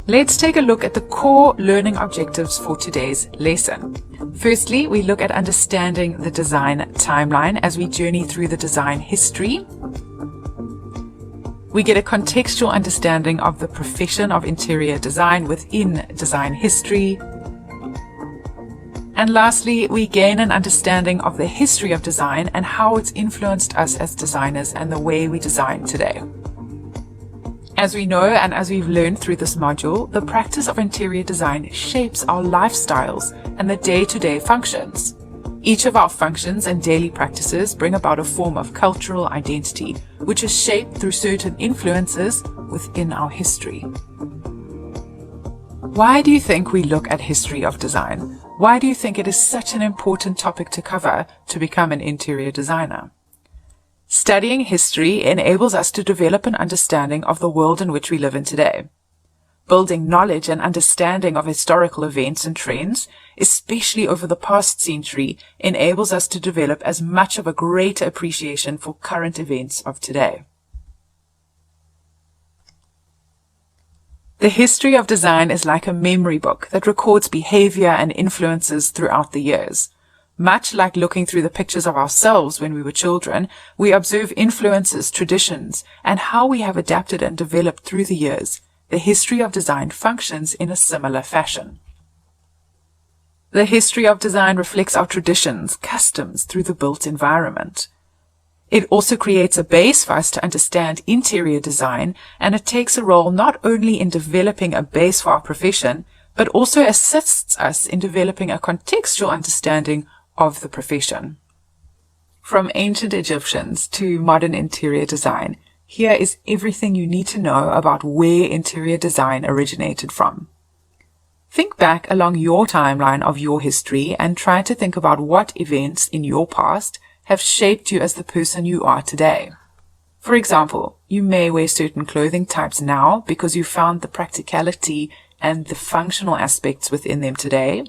Let's take a look at the core learning objectives for today's lesson. Firstly, we look at understanding the design timeline as we journey through the design history. We get a contextual understanding of the profession of interior design within design history. And lastly, we gain an understanding of the history of design and how it's influenced us as designers and the way we design today. As we know and as we've learned through this module, the practice of interior design shapes our lifestyles and the day-to-day functions. Each of our functions and daily practices bring about a form of cultural identity, which is shaped through certain influences within our history. Why do you think we look at history of design? Why do you think it is such an important topic to cover to become an interior designer? Studying history enables us to develop an understanding of the world in which we live in today. Building knowledge and understanding of historical events and trends, especially over the past century, enables us to develop as much of a greater appreciation for current events of today. The history of design is like a memory book that records behavior and influences throughout the years. Much like looking through the pictures of ourselves when we were children, we observe influences, traditions, and how we have adapted and developed through the years. The history of design functions in a similar fashion. The history of design reflects our traditions, customs through the built environment. It also creates a base for us to understand interior design, and it takes a role not only in developing a base for our profession, but also assists us in developing a contextual understanding of the profession. From ancient Egyptians to modern interior design, here is everything you need to know about where interior design originated from. Think back along your timeline of your history and try to think about what events in your past have shaped you as the person you are today. For example, you may wear certain clothing types now because you found the practicality and the functional aspects within them today.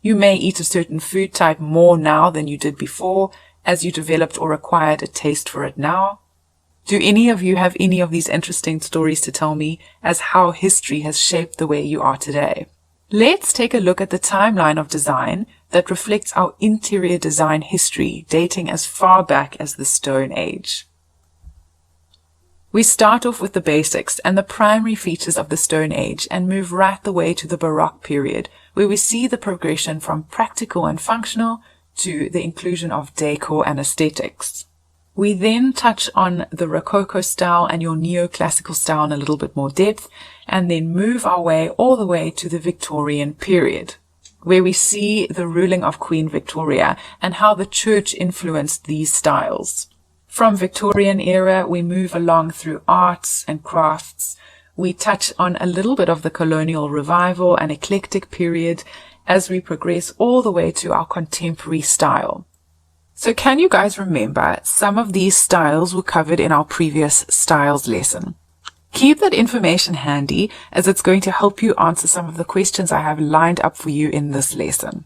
You may eat a certain food type more now than you did before, as you developed or acquired a taste for it now. Do any of you have any of these interesting stories to tell me as how history has shaped the way you are today? Let's take a look at the timeline of design that reflects our interior design history dating as far back as the Stone Age. We start off with the basics and the primary features of the Stone Age and move right the way to the Baroque period, where we see the progression from practical and functional to the inclusion of decor and aesthetics. We then touch on the Rococo style and your neoclassical style in a little bit more depth, and then move our way all the way to the Victorian period, where we see the ruling of Queen Victoria and how the church influenced these styles. From Victorian era, we move along through arts and crafts. We touch on a little bit of the colonial revival and eclectic period as we progress all the way to our contemporary style. So can you guys remember some of these styles were covered in our previous styles lesson? Keep that information handy as it's going to help you answer some of the questions I have lined up for you in this lesson.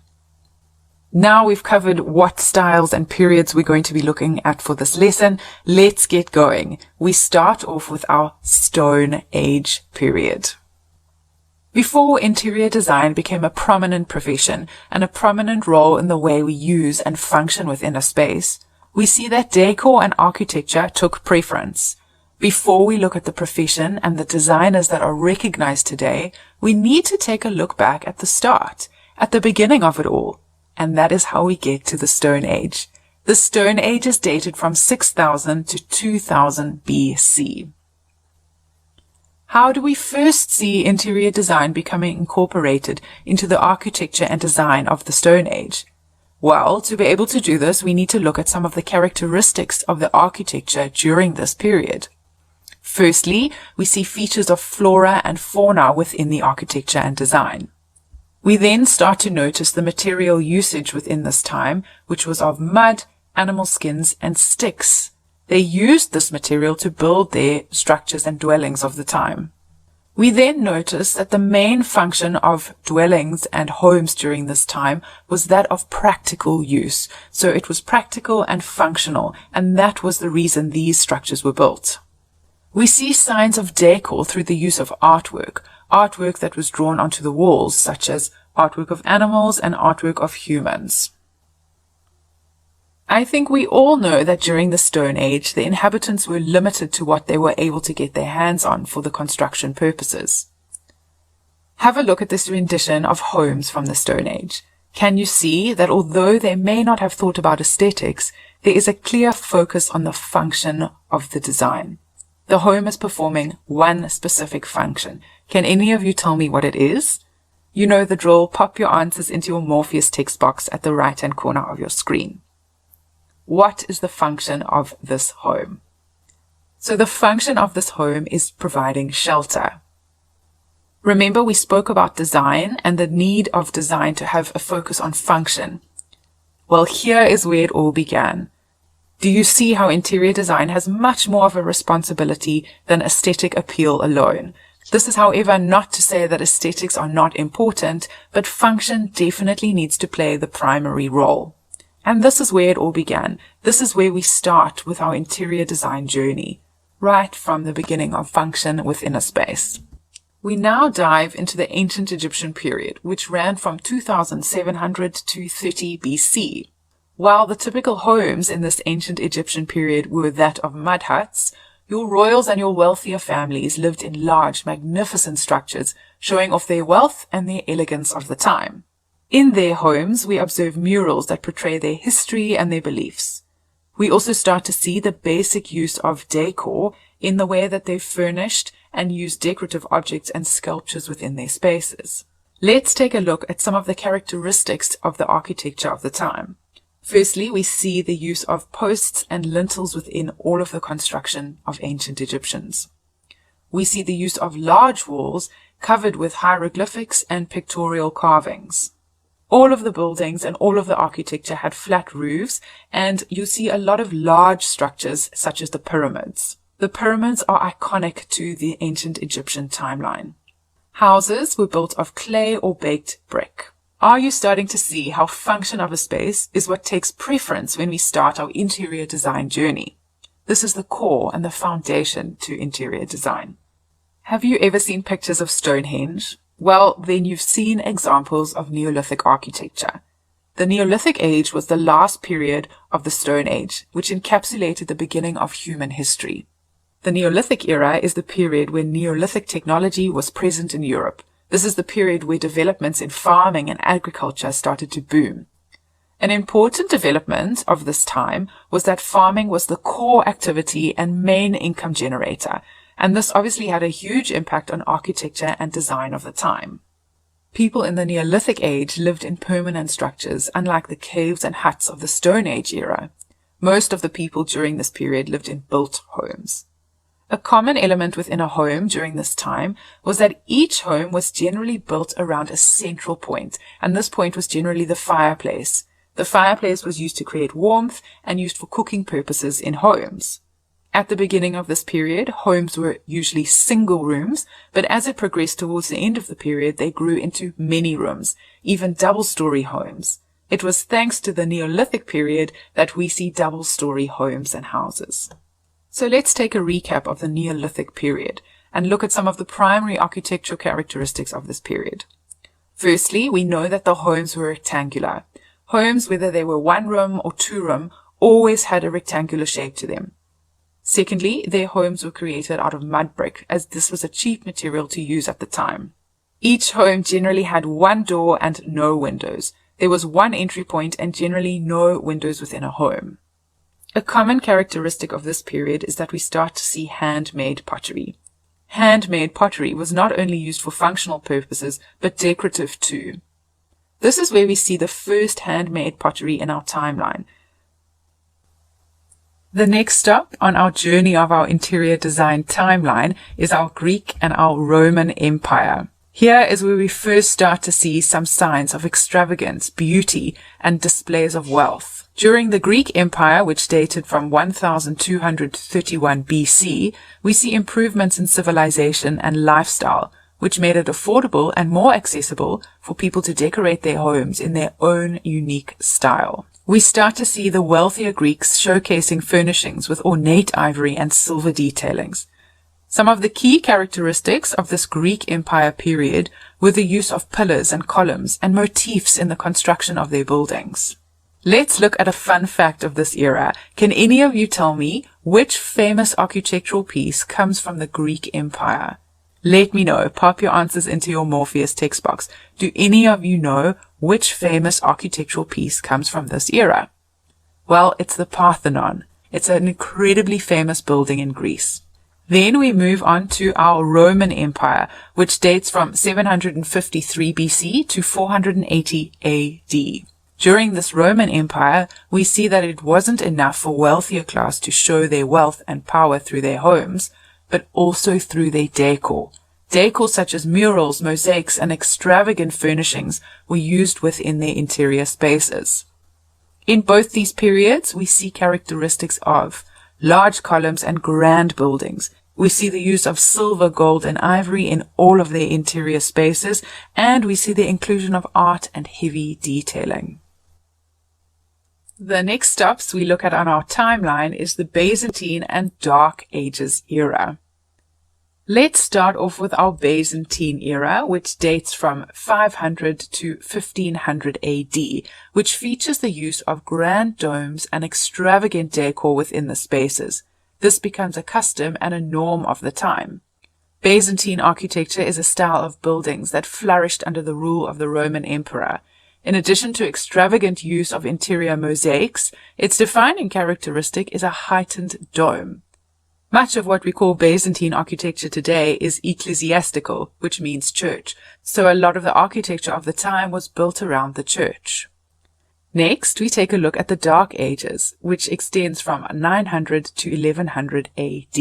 Now we've covered what styles and periods we're going to be looking at for this lesson. Let's get going. We start off with our Stone Age period. Before interior design became a prominent profession and a prominent role in the way we use and function within a space, we see that decor and architecture took preference. Before we look at the profession and the designers that are recognized today, we need to take a look back at the start, at the beginning of it all. And that is how we get to the Stone Age. The Stone Age is dated from 6000 to 2000 BC. How do we first see interior design becoming incorporated into the architecture and design of the Stone Age? Well, to be able to do this, we need to look at some of the characteristics of the architecture during this period. Firstly, we see features of flora and fauna within the architecture and design. We then start to notice the material usage within this time, which was of mud, animal skins, and sticks. They used this material to build their structures and dwellings of the time. We then notice that the main function of dwellings and homes during this time was that of practical use. So it was practical and functional, and that was the reason these structures were built. We see signs of decor through the use of artwork, artwork that was drawn onto the walls, such as artwork of animals and artwork of humans. I think we all know that during the Stone Age, the inhabitants were limited to what they were able to get their hands on for the construction purposes. Have a look at this rendition of homes from the Stone Age. Can you see that although they may not have thought about aesthetics, there is a clear focus on the function of the design? The home is performing one specific function. Can any of you tell me what it is? You know the drill. Pop your answers into your Morpheus text box at the right-hand corner of your screen. What is the function of this home? So the function of this home is providing shelter. Remember, we spoke about design and the need of design to have a focus on function. Well, here is where it all began. Do you see how interior design has much more of a responsibility than aesthetic appeal alone? This is, however, not to say that aesthetics are not important, but function definitely needs to play the primary role. And this is where it all began. This is where we start with our interior design journey, right from the beginning of function within a space. We now dive into the ancient Egyptian period, which ran from 2700 to 30 BC. While the typical homes in this ancient Egyptian period were that of mud huts, your royals and your wealthier families lived in large, magnificent structures, showing off their wealth and their elegance of the time. In their homes, we observe murals that portray their history and their beliefs. We also start to see the basic use of decor in the way that they furnished and used decorative objects and sculptures within their spaces. Let's take a look at some of the characteristics of the architecture of the time. Firstly, we see the use of posts and lintels within all of the construction of ancient Egyptians. We see the use of large walls covered with hieroglyphics and pictorial carvings. All of the buildings and all of the architecture had flat roofs, and you see a lot of large structures such as the pyramids. The pyramids are iconic to the ancient Egyptian timeline. Houses were built of clay or baked brick. Are you starting to see how function of a space is what takes preference when we start our interior design journey? This is the core and the foundation to interior design. Have you ever seen pictures of Stonehenge? Well, then you've seen examples of Neolithic architecture. The Neolithic age was the last period of the Stone Age, which encapsulated the beginning of human history. The Neolithic era is the period when Neolithic technology was present in Europe. This is the period where developments in farming and agriculture started to boom. An important development of this time was that farming was the core activity and main income generator, and this obviously had a huge impact on architecture and design of the time. People in the Neolithic age lived in permanent structures, unlike the caves and huts of the Stone Age era. Most of the people during this period lived in built homes. A common element within a home during this time was that each home was generally built around a central point, and this point was generally the fireplace. The fireplace was used to create warmth and used for cooking purposes in homes. At the beginning of this period, homes were usually single rooms, but as it progressed towards the end of the period, they grew into many rooms, even double-story homes. It was thanks to the Neolithic period that we see double-story homes and houses. So let's take a recap of the Neolithic period and look at some of the primary architectural characteristics of this period. Firstly, we know that the homes were rectangular. Homes, whether they were one room or two room, always had a rectangular shape to them. Secondly, their homes were created out of mud brick, as this was a cheap material to use at the time. Each home generally had one door and no windows. There was one entry point and generally no windows within a home. A common characteristic of this period is that we start to see handmade pottery. Handmade pottery was not only used for functional purposes, but decorative too. This is where we see the first handmade pottery in our timeline. The next stop on our journey of our interior design timeline is our Greek and our Roman Empire. Here is where we first start to see some signs of extravagance, beauty, and displays of wealth. During the Greek Empire, which dated from 1231 BC, we see improvements in civilization and lifestyle, which made it affordable and more accessible for people to decorate their homes in their own unique style. We start to see the wealthier Greeks showcasing furnishings with ornate ivory and silver detailings. Some of the key characteristics of this Greek Empire period were the use of pillars and columns and motifs in the construction of their buildings. Let's look at a fun fact of this era. Can any of you tell me which famous architectural piece comes from the Greek Empire? Let me know. Pop your answers into your Morpheus text box. Do any of you know which famous architectural piece comes from this era? Well, it's the Parthenon. It's an incredibly famous building in Greece. Then we move on to our Roman Empire, which dates from 753 BC to 480 AD. During this Roman Empire, we see that it wasn't enough for wealthier class to show their wealth and power through their homes, but also through their decor. Decor such as murals, mosaics, and extravagant furnishings were used within their interior spaces. In both these periods, we see characteristics of large columns and grand buildings. We see the use of silver, gold, and ivory in all of their interior spaces, and we see the inclusion of art and heavy detailing. The next stops we look at on our timeline is the Byzantine and Dark Ages era. Let's start off with our Byzantine era, which dates from 500 to 1500 AD, which features the use of grand domes and extravagant decor within the spaces. This becomes a custom and a norm of the time. Byzantine architecture is a style of buildings that flourished under the rule of the Roman Emperor. In addition to extravagant use of interior mosaics, its defining characteristic is a heightened dome. Much of what we call Byzantine architecture today is ecclesiastical, which means church, so a lot of the architecture of the time was built around the church. Next, we take a look at the Dark Ages, which extends from 900 to 1100 AD.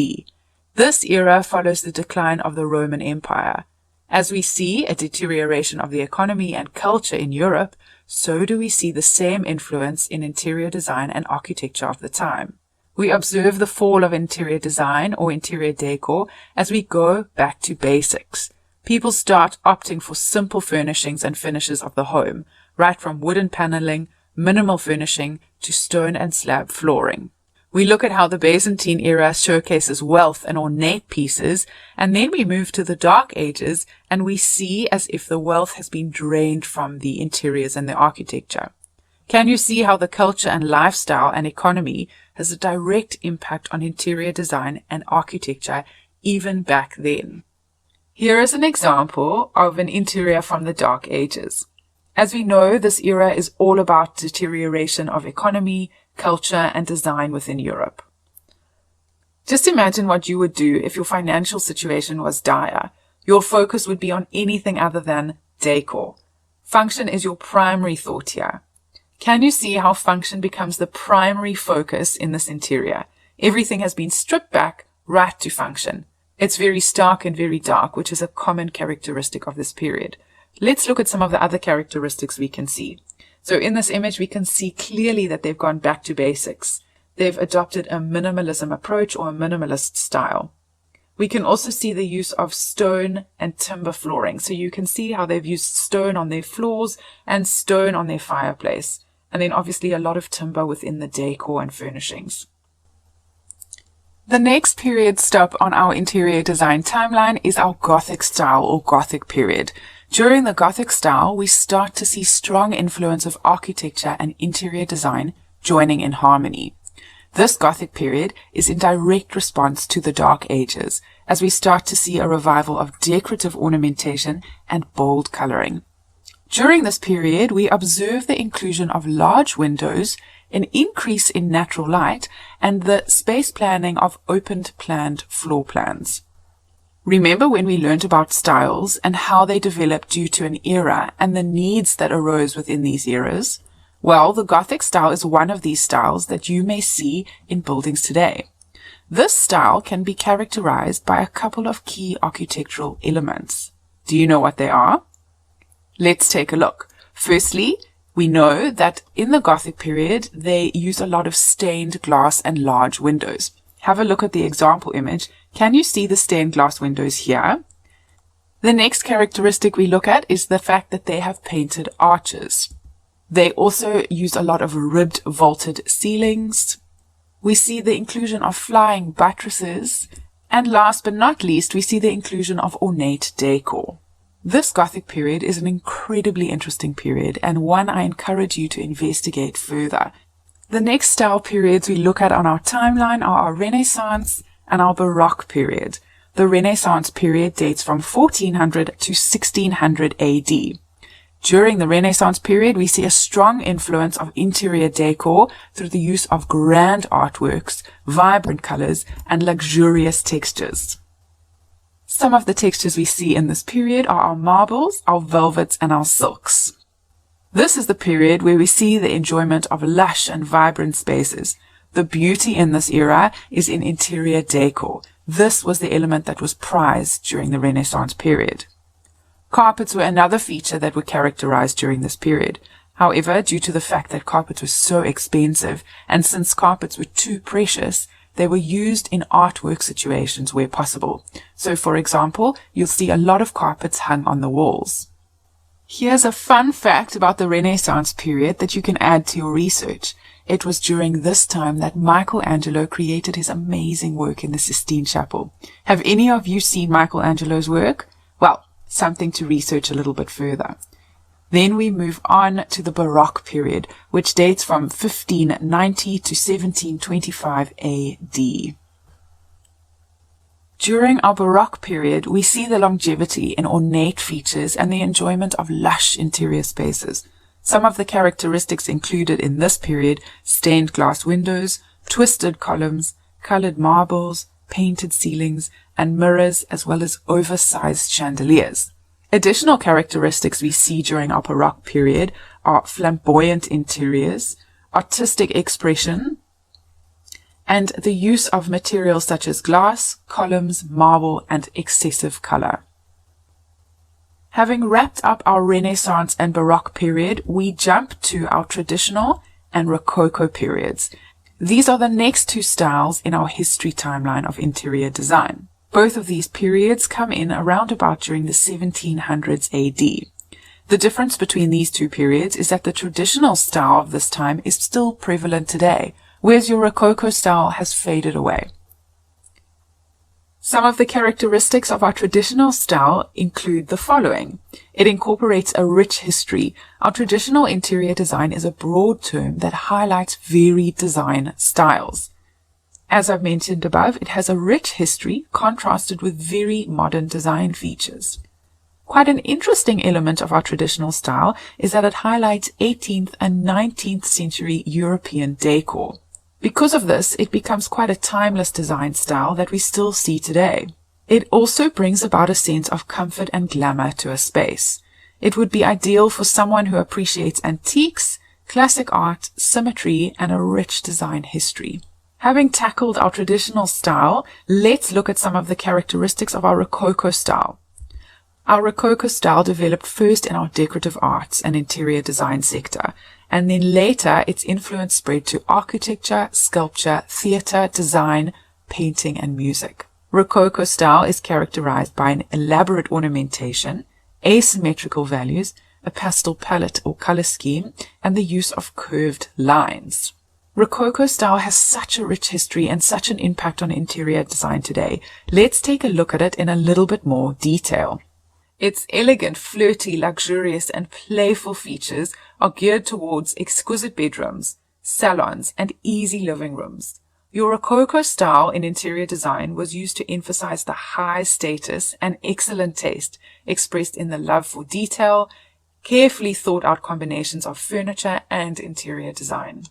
This era follows the decline of the Roman Empire. As we see a deterioration of the economy and culture in Europe, so do we see the same influence in interior design and architecture of the time. We observe the fall of interior design or interior decor as we go back to basics. People start opting for simple furnishings and finishes of the home, right from wooden paneling, minimal furnishing, to stone and slab flooring. We look at how the Byzantine era showcases wealth and ornate pieces, and then we move to the Dark Ages, and we see as if the wealth has been drained from the interiors and the architecture. Can you see how the culture and lifestyle and economy has a direct impact on interior design and architecture even back then? Here is an example of an interior from the Dark Ages. As we know, this era is all about deterioration of economy, culture, and design within Europe. Just imagine what you would do if your financial situation was dire. Your focus would be on anything other than decor. Function is your primary thought here. Can you see how function becomes the primary focus in this interior? Everything has been stripped back right to function. It's very stark and very dark, which is a common characteristic of this period. Let's look at some of the other characteristics we can see. So in this image, we can see clearly that they've gone back to basics. They've adopted a minimalism approach or a minimalist style. We can also see the use of stone and timber flooring. So you can see how they've used stone on their floors and stone on their fireplace. And then obviously a lot of timber within the decor and furnishings. The next period stop on our interior design timeline is our Gothic style or Gothic period. During the Gothic style, we start to see strong influence of architecture and interior design joining in harmony. This Gothic period is in direct response to the Dark Ages, as we start to see a revival of decorative ornamentation and bold coloring. During this period, we observe the inclusion of large windows, an increase in natural light, and the space planning of opened planned floor plans. Remember when we learned about styles and how they developed due to an era and the needs that arose within these eras? Well, the Gothic style is one of these styles that you may see in buildings today. This style can be characterized by a couple of key architectural elements. Do you know what they are? Let's take a look. Firstly, we know that in the Gothic period, they use a lot of stained glass and large windows. Have a look at the example image. Can you see the stained glass windows here? The next characteristic we look at is the fact that they have painted arches. They also use a lot of ribbed vaulted ceilings. We see the inclusion of flying buttresses And last but not least, we see the inclusion of ornate decor. This Gothic period is an incredibly interesting period and one I encourage you to investigate further. The next style periods we look at on our timeline are our Renaissance and our Baroque period. The Renaissance period dates from 1400 to 1600 AD. During the Renaissance period, we see a strong influence of interior decor through the use of grand artworks, vibrant colors, and luxurious textures. Some of the textures we see in this period are our marbles, our velvets, and our silks. This is the period where we see the enjoyment of lush and vibrant spaces. The beauty in this era is in interior decor. This was the element that was prized during the Renaissance period. Carpets were another feature that were characterized during this period. However, due to the fact that carpets were so expensive, and since carpets were too precious, they were used in artwork situations where possible. So, for example, you'll see a lot of carpets hung on the walls. Here's a fun fact about the Renaissance period that you can add to your research. It was during this time that Michelangelo created his amazing work in the Sistine Chapel. Have any of you seen Michelangelo's work? Well, something to research a little bit further. Then we move on to the Baroque period, which dates from 1590 to 1725 AD. During our Baroque period, we see the longevity in ornate features and the enjoyment of lush interior spaces. Some of the characteristics included in this period: stained glass windows, twisted columns, colored marbles, painted ceilings, and mirrors, as well as oversized chandeliers. Additional characteristics we see during our Baroque period are flamboyant interiors, artistic expression, and the use of materials such as glass, columns, marble, and excessive color. Having wrapped up our Renaissance and Baroque period, we jump to our traditional and Rococo periods. These are the next two styles in our history timeline of interior design. Both of these periods come in around about during the 1700s AD. The difference between these two periods is that the traditional style of this time is still prevalent today, whereas your Rococo style has faded away. Some of the characteristics of our traditional style include the following. It incorporates a rich history. Our traditional interior design is a broad term that highlights varied design styles. As I've mentioned above, it has a rich history contrasted with very modern design features. Quite an interesting element of our traditional style is that it highlights 18th and 19th century European decor. Because of this, it becomes quite a timeless design style that we still see today. It also brings about a sense of comfort and glamour to a space. It would be ideal for someone who appreciates antiques, classic art, symmetry, and a rich design history. Having tackled our traditional style, let's look at some of the characteristics of our Rococo style. Our Rococo style developed first in our decorative arts and interior design sector, and then later its influence spread to architecture, sculpture, theatre, design, painting, and music. Rococo style is characterized by an elaborate ornamentation, asymmetrical values, a pastel palette or color scheme, and the use of curved lines. Rococo style has such a rich history and such an impact on interior design today. Let's take a look at it in a little bit more detail. Its elegant, flirty, luxurious, and playful features are geared towards exquisite bedrooms, salons, and easy living rooms. Your Rococo style in interior design was used to emphasize the high status and excellent taste expressed in the love for detail, carefully thought out combinations of furniture and interior design.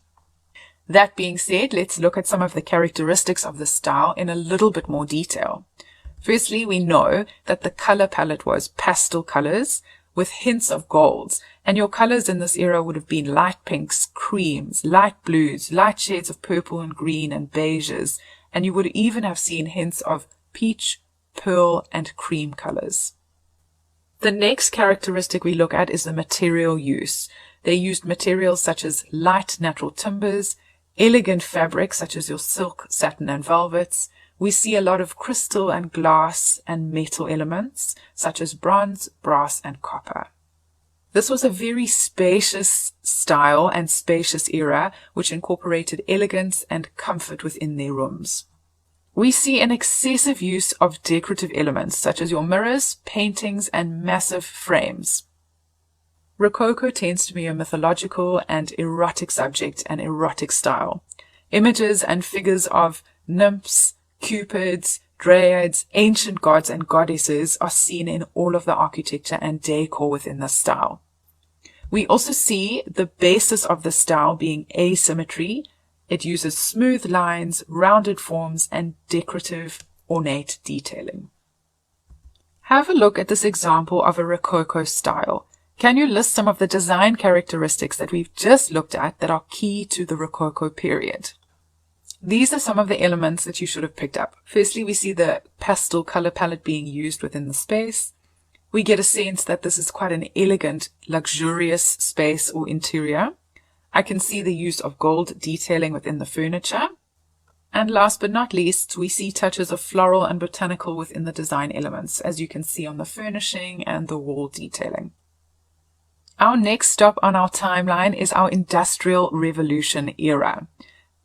That being said, let's look at some of the characteristics of the style in a little bit more detail. Firstly, we know that the color palette was pastel colors with hints of golds, and your colors in this era would have been light pinks, creams, light blues, light shades of purple and green and beiges, and you would even have seen hints of peach, pearl, and cream colors. The next characteristic we look at is the material use. They used materials such as light natural timbers, elegant fabrics such as your silk, satin, and velvets. We see a lot of crystal and glass and metal elements, such as bronze, brass, and copper. This was a very spacious style and spacious era, which incorporated elegance and comfort within their rooms. We see an excessive use of decorative elements such as your mirrors, paintings, and massive frames. Rococo tends to be a mythological and erotic subject and erotic style. Images and figures of nymphs, cupids, dryads, ancient gods and goddesses are seen in all of the architecture and decor within this style. We also see the basis of the style being asymmetry. It uses smooth lines, rounded forms, and decorative, ornate detailing. Have a look at this example of a Rococo style. Can you list some of the design characteristics that we've just looked at that are key to the Rococo period? These are some of the elements that you should have picked up. Firstly, we see the pastel color palette being used within the space. We get a sense that this is quite an elegant, luxurious space or interior. I can see the use of gold detailing within the furniture. And last but not least, we see touches of floral and botanical within the design elements, as you can see on the furnishing and the wall detailing. Our next stop on our timeline is our Industrial Revolution era.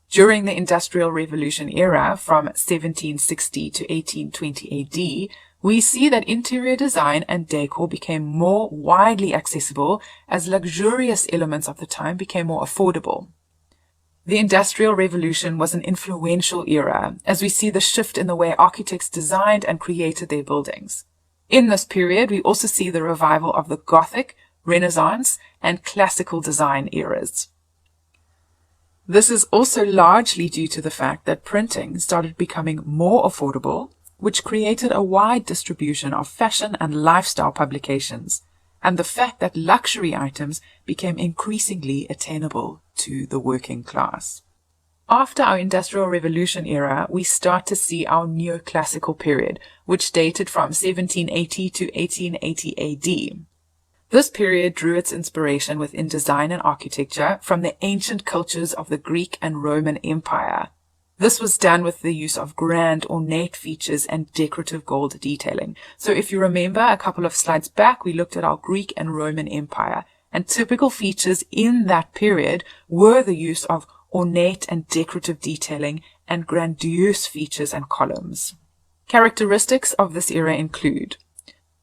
During the Industrial Revolution era, from 1760 to 1820 AD, we see that interior design and decor became more widely accessible as luxurious elements of the time became more affordable. The Industrial Revolution was an influential era, as we see the shift in the way architects designed and created their buildings. In this period, we also see the revival of the Gothic, Renaissance, and Classical design eras. This is also largely due to the fact that printing started becoming more affordable, which created a wide distribution of fashion and lifestyle publications, and the fact that luxury items became increasingly attainable to the working class. After our Industrial Revolution era, we start to see our neoclassical period, which dated from 1780 to 1880 AD. This period drew its inspiration within design and architecture from the ancient cultures of the Greek and Roman Empire. This was done with the use of grand, ornate features and decorative gold detailing. So if you remember a couple of slides back, we looked at our Greek and Roman Empire, and typical features in that period were the use of ornate and decorative detailing and grandiose features and columns. Characteristics of this era include: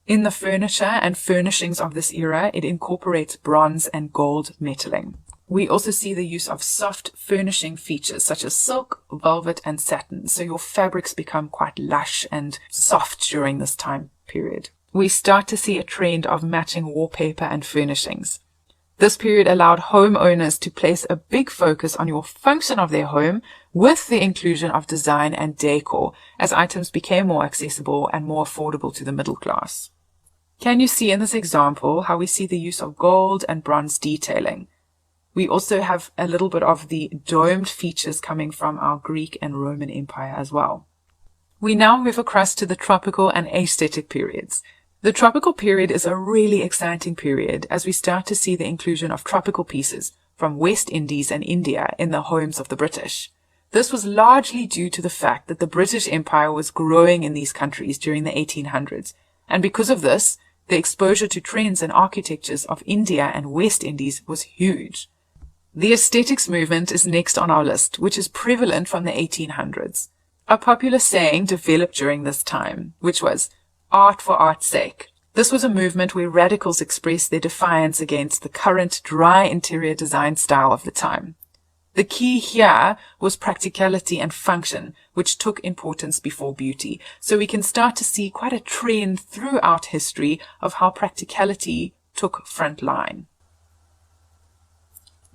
in the furniture and furnishings of this era, it incorporates bronze and gold metalling. We also see the use of soft furnishing features such as silk, velvet, and satin, so your fabrics become quite lush and soft during this time period. We start to see a trend of matching wallpaper and furnishings. This period allowed homeowners to place a big focus on your function of their home with the inclusion of design and decor, as items became more accessible and more affordable to the middle class. Can you see in this example how we see the use of gold and bronze detailing? We also have a little bit of the domed features coming from our Greek and Roman Empire as well. We now move across to the tropical and aesthetic periods. The tropical period is a really exciting period as we start to see the inclusion of tropical pieces from West Indies and India in the homes of the British. This was largely due to the fact that the British Empire was growing in these countries during the 1800s, and because of this, the exposure to trends and architectures of India and West Indies was huge. The aesthetics movement is next on our list, which is prevalent from the 1800s. A popular saying developed during this time, which was, "art for art's sake." This was a movement where radicals expressed their defiance against the current dry interior design style of the time. The key here was practicality and function, which took importance before beauty. So we can start to see quite a trend throughout history of how practicality took front line.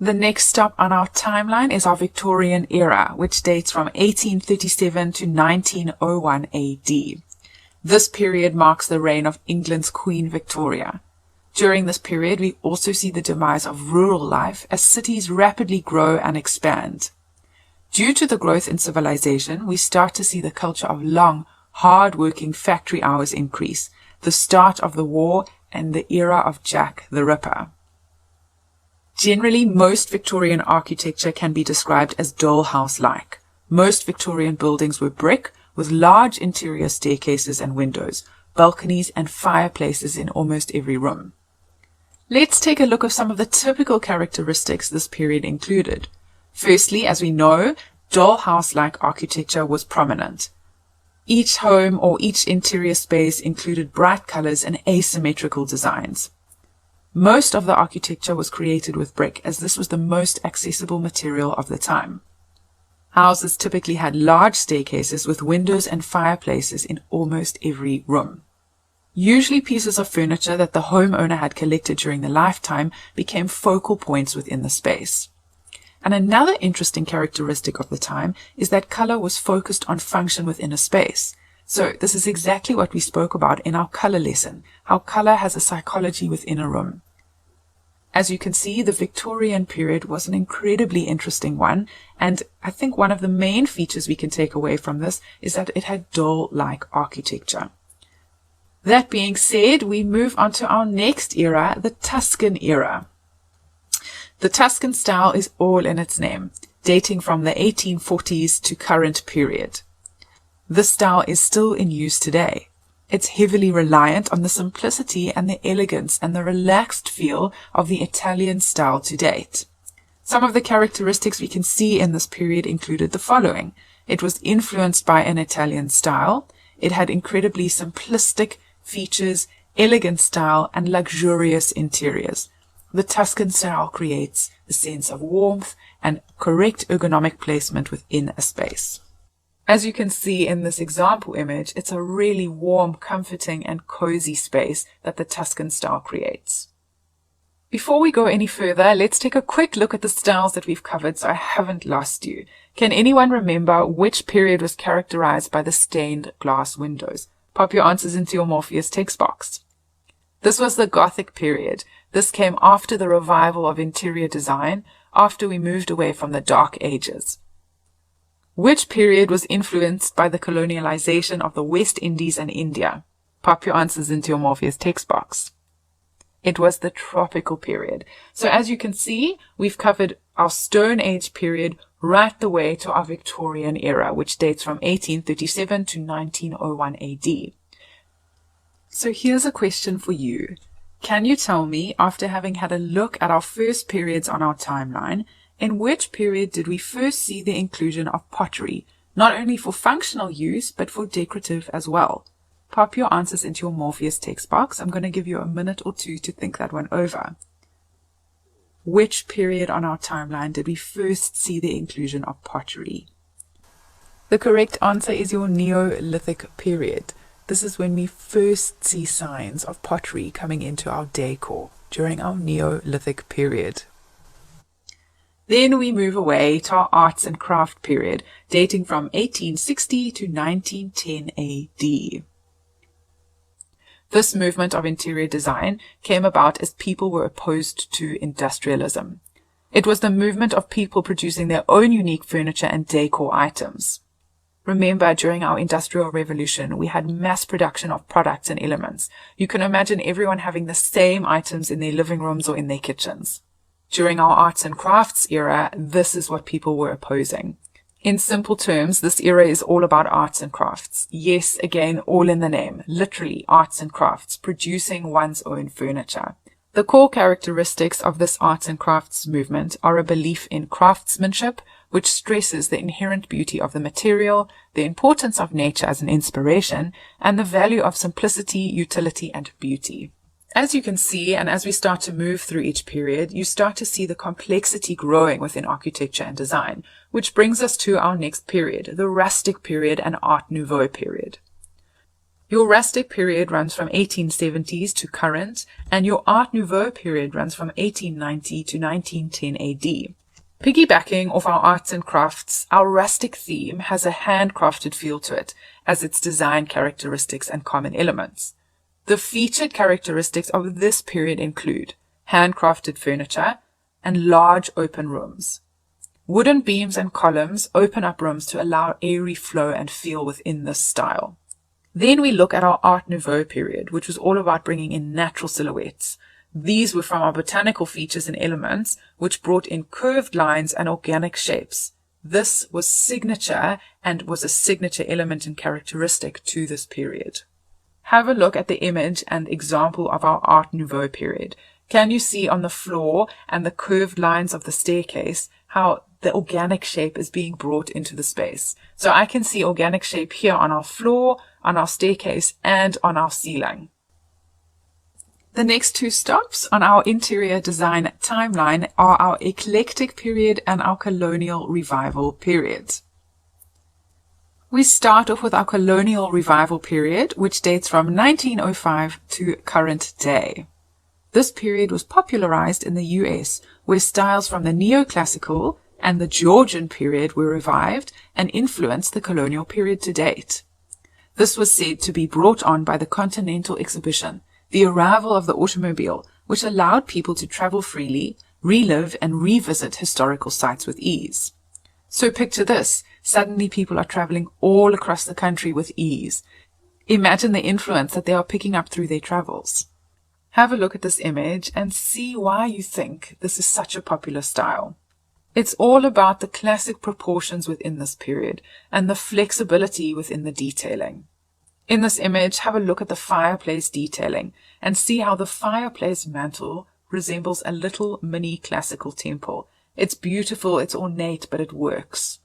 The next stop on our timeline is our Victorian era, which dates from 1837 to 1901 AD. This period marks the reign of England's Queen Victoria. During this period, we also see the demise of rural life as cities rapidly grow and expand. Due to the growth in civilization, we start to see the culture of long, hard-working factory hours increase, the start of the war, and the era of Jack the Ripper. Generally, most Victorian architecture can be described as dollhouse-like. Most Victorian buildings were brick, with large interior staircases and windows, balconies and fireplaces in almost every room. Let's take a look at some of the typical characteristics this period included. Firstly, as we know, dollhouse-like architecture was prominent. Each home or each interior space included bright colors and asymmetrical designs. Most of the architecture was created with brick, as this was the most accessible material of the time. Houses typically had large staircases with windows and fireplaces in almost every room. Usually pieces of furniture that the homeowner had collected during their lifetime became focal points within the space. And another interesting characteristic of the time is that color was focused on function within a space. So this is exactly what we spoke about in our color lesson, how color has a psychology within a room. As you can see, the Victorian period was an incredibly interesting one, and I think one of the main features we can take away from this is that it had doll-like architecture. That being said, we move on to our next era, the Tuscan era. The Tuscan style is all in its name, dating from the 1840s to current period. This style is still in use today. It's heavily reliant on the simplicity and the elegance and the relaxed feel of the Italian style to date. Some of the characteristics we can see in this period included the following. It was influenced by an Italian style. It had incredibly simplistic features, elegant style, and luxurious interiors. The Tuscan style creates a sense of warmth and correct ergonomic placement within a space. As you can see in this example image, it's a really warm, comforting, and cozy space that the Tuscan style creates. Before we go any further, let's take a quick look at the styles that we've covered so I haven't lost you. Can anyone remember which period was characterized by the stained glass windows? Pop your answers into your Morpheus text box. This was the Gothic period. This came after the revival of interior design, after we moved away from the Dark Ages. Which period was influenced by the colonialization of the West Indies and India? Pop your answers into your Morpheus text box. It was the Tropical period. So as you can see, we've covered our Stone Age period right the way to our Victorian era, which dates from 1837 to 1901 AD. So here's a question for you. Can you tell me, after having had a look at our first periods on our timeline, in which period did we first see the inclusion of pottery, not only for functional use, but for decorative as well? Pop your answers into your Morpheus text box. I'm going to give you a minute or two to think that one over. Which period on our timeline did we first see the inclusion of pottery? The correct answer is your Neolithic period. This is when we first see signs of pottery coming into our decor during our Neolithic period. Then we move away to our arts and craft period, dating from 1860 to 1910 AD. This movement of interior design came about as people were opposed to industrialism. It was the movement of people producing their own unique furniture and decor items. Remember, during our Industrial Revolution, we had mass production of products and elements. You can imagine everyone having the same items in their living rooms or in their kitchens. During our arts and crafts era, this is what people were opposing. In simple terms, this era is all about arts and crafts. Yes, again, all in the name, literally arts and crafts, producing one's own furniture. The core characteristics of this arts and crafts movement are a belief in craftsmanship, which stresses the inherent beauty of the material, the importance of nature as an inspiration, and the value of simplicity, utility, and beauty. As you can see, and as we start to move through each period, you start to see the complexity growing within architecture and design, which brings us to our next period, the Rustic period and Art Nouveau period. Your Rustic period runs from 1870s to current, and your Art Nouveau period runs from 1890 to 1910 AD. Piggybacking off our arts and crafts, our rustic theme has a handcrafted feel to it, as its design characteristics and common elements. The featured characteristics of this period include handcrafted furniture and large open rooms. Wooden beams and columns open up rooms to allow airy flow and feel within this style. Then we look at our Art Nouveau period, which was all about bringing in natural silhouettes. These were from our botanical features and elements, which brought in curved lines and organic shapes. This was signature and was a signature element and characteristic to this period. Have a look at the image and example of our Art Nouveau period. Can you see on the floor and the curved lines of the staircase how the organic shape is being brought into the space? So I can see organic shape here on our floor, on our staircase, and on our ceiling. The next two stops on our interior design timeline are our eclectic period and our colonial revival period. We start off with our colonial revival period, which dates from 1905 to current day. This period was popularized in the US, where styles from the neoclassical and the Georgian period were revived and influenced the colonial period to date. This was said to be brought on by the Continental Exhibition, the arrival of the automobile, which allowed people to travel freely, relive and revisit historical sites with ease. So picture this, suddenly people are traveling all across the country with ease. Imagine the influence that they are picking up through their travels. Have a look at this image and see why you think this is such a popular style. It's all about the classic proportions within this period and the flexibility within the detailing. In this image, have a look at the fireplace detailing and see how the fireplace mantle resembles a little mini classical temple. It's beautiful, it's ornate, but it works.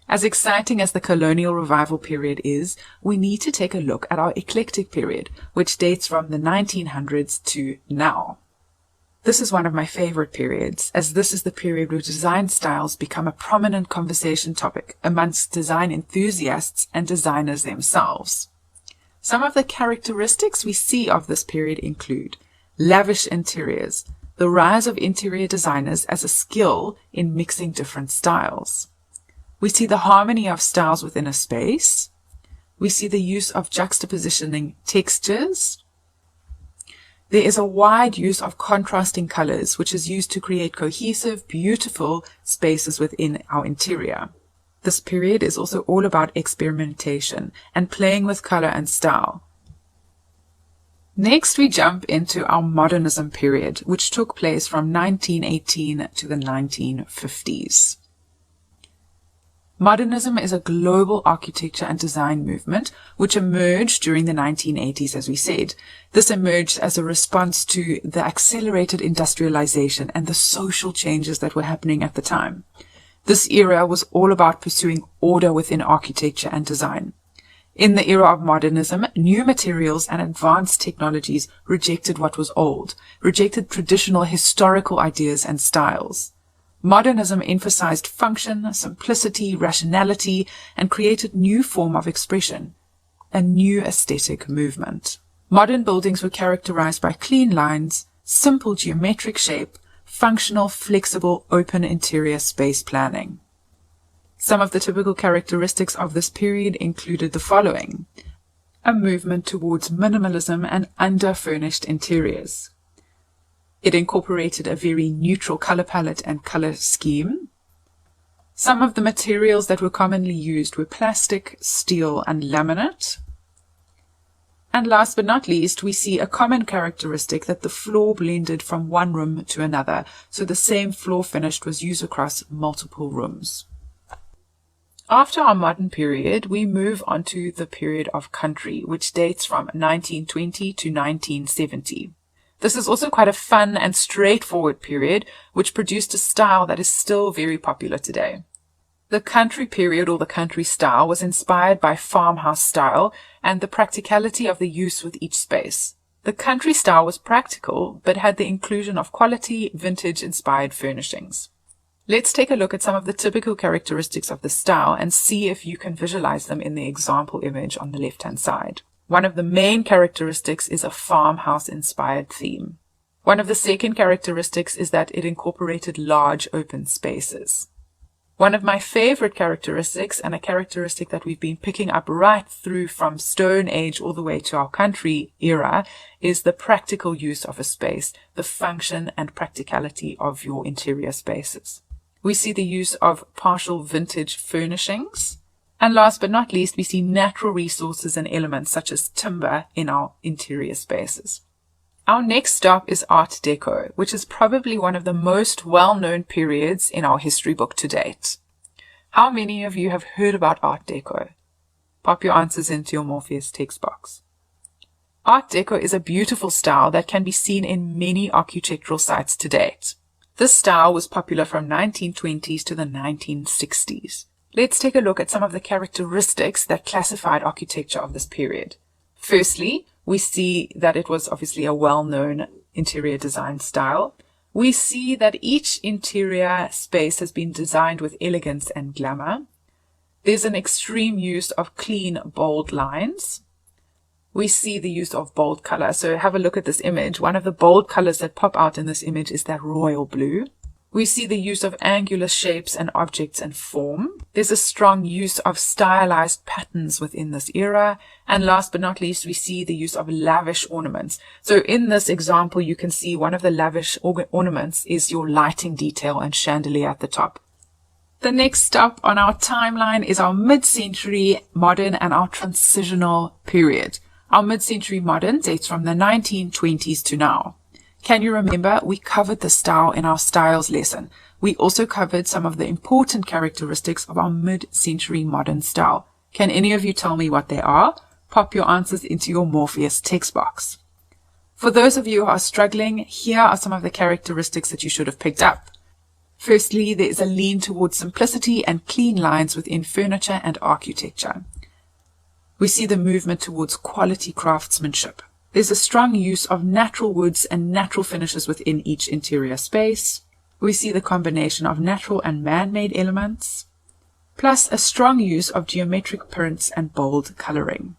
As exciting as the colonial revival period is, we need to take a look at our eclectic period, which dates from the 1900s to now. This is one of my favorite periods, as this is the period where design styles become a prominent conversation topic amongst design enthusiasts and designers themselves. Some of the characteristics we see of this period include lavish interiors, the rise of interior designers as a skill in mixing different styles. We see the harmony of styles within a space. We see the use of juxtapositioning textures. There is a wide use of contrasting colors, which is used to create cohesive, beautiful spaces within our interior. This period is also all about experimentation and playing with color and style. Next, we jump into our modernism period, which took place from 1918 to the 1950s. Modernism is a global architecture and design movement which emerged during the 1980s, as we said. This emerged as a response to the accelerated industrialization and the social changes that were happening at the time. This era was all about pursuing order within architecture and design. In the era of modernism, new materials and advanced technologies rejected what was old, rejected traditional historical ideas and styles. Modernism emphasized function, simplicity, rationality, and created new form of expression, a new aesthetic movement. Modern buildings were characterized by clean lines, simple geometric shape, functional, flexible, open interior space planning. Some of the typical characteristics of this period included the following: a movement towards minimalism and under-furnished interiors. It incorporated a very neutral color palette and color scheme. Some of the materials that were commonly used were plastic, steel, and laminate. And last but not least, we see a common characteristic that the floor blended from one room to another, so the same floor finish was used across multiple rooms. After our modern period, we move on to the period of country, which dates from 1920 to 1970. This is also quite a fun and straightforward period, which produced a style that is still very popular today. The country period, or the country style, was inspired by farmhouse style and the practicality of the use with each space. The country style was practical, but had the inclusion of quality, vintage-inspired furnishings. Let's take a look at some of the typical characteristics of the style and see if you can visualize them in the example image on the left-hand side. One of the main characteristics is a farmhouse-inspired theme. One of the second characteristics is that it incorporated large open spaces. One of my favorite characteristics, and a characteristic that we've been picking up right through from Stone Age all the way to our country era, is the practical use of a space, the function and practicality of your interior spaces. We see the use of partial vintage furnishings. And last but not least, we see natural resources and elements such as timber in our interior spaces. Our next stop is Art Deco, which is probably one of the most well-known periods in our history book to date. How many of you have heard about Art Deco? Pop your answers into your Morpheus text box. Art Deco is a beautiful style that can be seen in many architectural sites to date. This style was popular from 1920s to the 1960s. Let's take a look at some of the characteristics that classified architecture of this period. Firstly, we see that it was obviously a well-known interior design style. We see that each interior space has been designed with elegance and glamour. There's an extreme use of clean, bold lines. We see the use of bold color. So have a look at this image. One of the bold colors that pop out in this image is that royal blue. We see the use of angular shapes and objects and form. There's a strong use of stylized patterns within this era. And last but not least, we see the use of lavish ornaments. So in this example, you can see one of the lavish ornaments is your lighting detail and chandelier at the top. The next stop on our timeline is our mid-century modern and our transitional period. Our mid-century modern dates from the 1920s to now. Can you remember we covered the style in our styles lesson? We also covered some of the important characteristics of our mid-century modern style. Can any of you tell me what they are? Pop your answers into your Morpheus text box. For those of you who are struggling, here are some of the characteristics that you should have picked up. Firstly, there is a lean towards simplicity and clean lines within furniture and architecture. We see the movement towards quality craftsmanship. There's a strong use of natural woods and natural finishes within each interior space. We see the combination of natural and man-made elements, plus a strong use of geometric prints and bold coloring.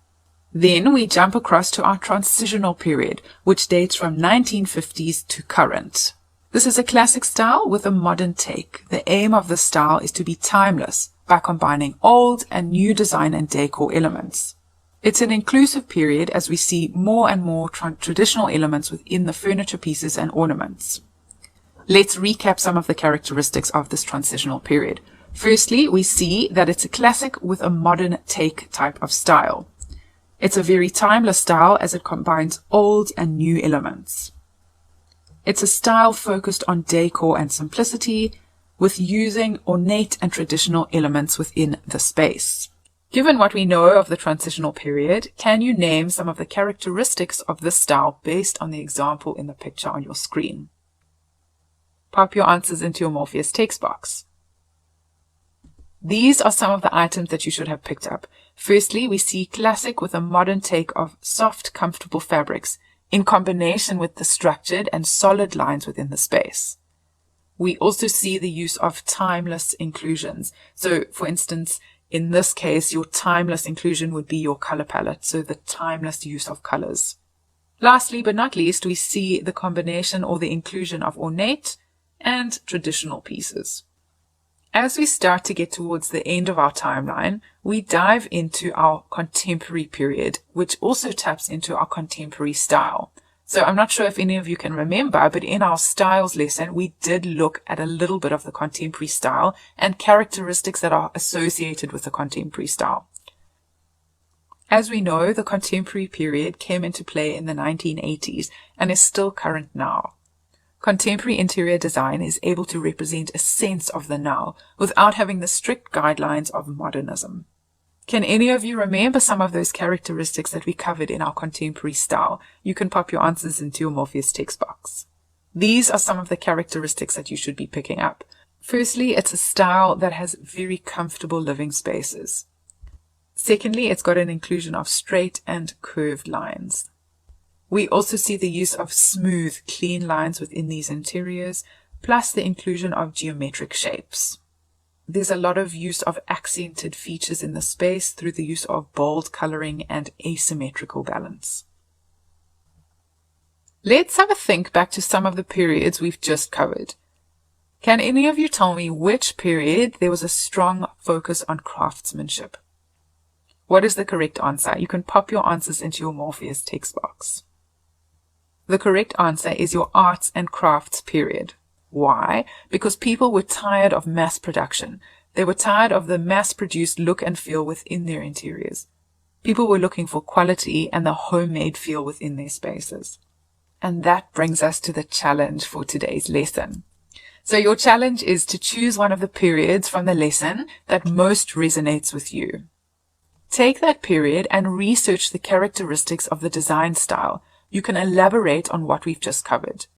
Then we jump across to our transitional period, which dates from 1950s to current. This is a classic style with a modern take. The aim of this style is to be timeless by combining old and new design and decor elements. It's an inclusive period as we see more and more traditional elements within the furniture pieces and ornaments. Let's recap some of the characteristics of this transitional period. Firstly, we see that it's a classic with a modern take type of style. It's a very timeless style as it combines old and new elements. It's a style focused on decor and simplicity, with using ornate and traditional elements within the space. Given what we know of the transitional period, can you name some of the characteristics of this style based on the example in the picture on your screen? Pop your answers into your Morpheus text box. These are some of the items that you should have picked up. Firstly, we see classic with a modern take of soft, comfortable fabrics in combination with the structured and solid lines within the space. We also see the use of timeless inclusions. So, for instance, in this case, your timeless inclusion would be your color palette, so the timeless use of colors. Lastly, but not least, we see the combination or the inclusion of ornate and traditional pieces. As we start to get towards the end of our timeline, we dive into our contemporary period, which also taps into our contemporary style. So I'm not sure if any of you can remember, but in our styles lesson, we did look at a little bit of the contemporary style and characteristics that are associated with the contemporary style. As we know, the contemporary period came into play in the 1980s and is still current now. Contemporary interior design is able to represent a sense of the now without having the strict guidelines of modernism. Can any of you remember some of those characteristics that we covered in our contemporary style? You can pop your answers into your Morpheus text box. These are some of the characteristics that you should be picking up. Firstly, it's a style that has very comfortable living spaces. Secondly, it's got an inclusion of straight and curved lines. We also see the use of smooth, clean lines within these interiors, plus the inclusion of geometric shapes. There's a lot of use of accented features in the space through the use of bold coloring and asymmetrical balance. Let's have a think back to some of the periods we've just covered. Can any of you tell me which period there was a strong focus on craftsmanship? What is the correct answer? You can pop your answers into your Morpheus text box. The correct answer is your arts and crafts period. Why? Because people were tired of mass production. They were tired of the mass-produced look and feel within their interiors. People were looking for quality and the homemade feel within their spaces. And that brings us to the challenge for today's lesson. So your challenge is to choose one of the periods from the lesson that most resonates with you. Take that period and research the characteristics of the design style. You can elaborate on what we've just covered.